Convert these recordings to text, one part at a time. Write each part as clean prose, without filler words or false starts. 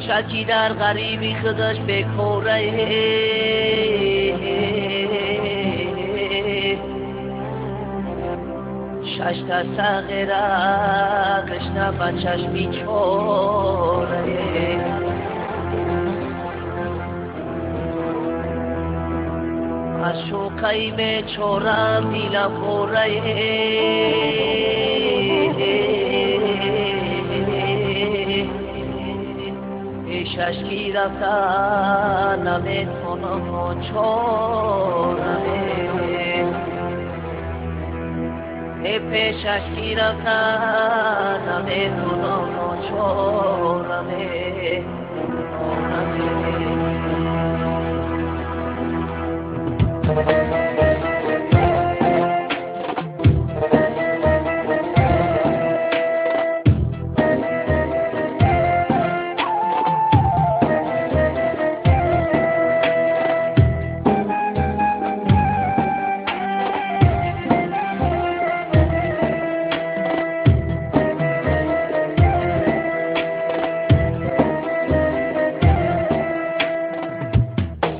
بچکی در غریبی خودش بکوره شش تا صغیره قشنه بچش بیچوره از شوقی بیچورم دیلم خوره پیشش رفتن نمیتونم و چونمه پیشش رفتن نمیتونم و چونمه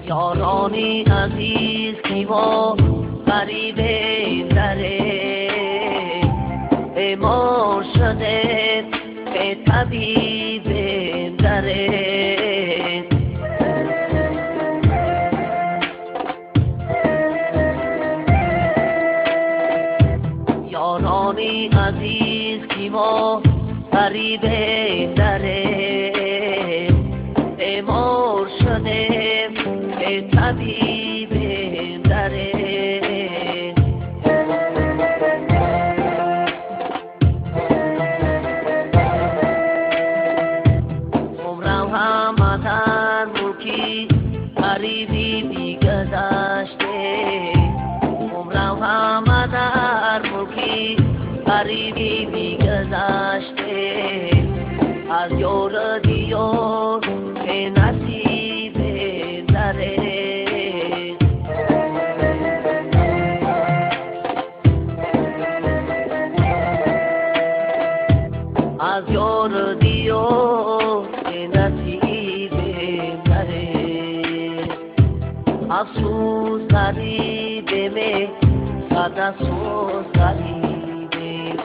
یارانی عزیز نیما غریبه دره بیمار شده به طبیب دره یارانی عزیز نیما غریبه دره بیمار شده طبیب دره عمرم همدن ملکی غریبی بیگذشته عمرم همدن ملکی غریبی بیگذشته از یار دیار به نصیب دره از یار دیار به نصیب دره افسوس غریبه می صد افسوس غریبه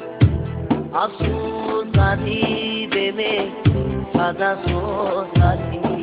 افسوس غریبه می صد افسوس غریبه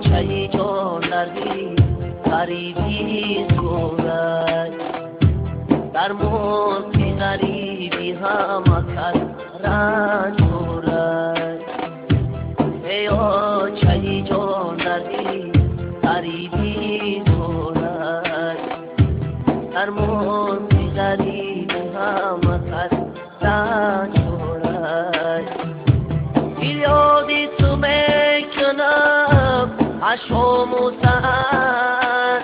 چایی جان دردی غریبی صورت در موت غریبی هم کس رنج دارد ایا چایی جان دردی غریبی صورت در موت غریبی هم کس رنج دارد یادی تو میکنم عشق موسن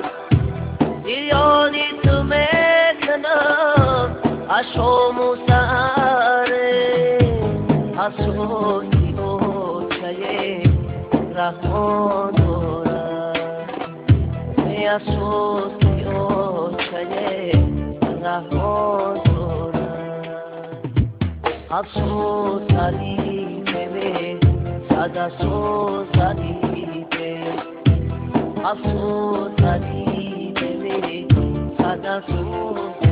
یادی تو میکنم عشق موسن افسوسی و چه رحمان دارد افسوسی و چه رحمان دارد افسوس غریبه می صد افسوس غریبه افسوس غریبه می صد افسوس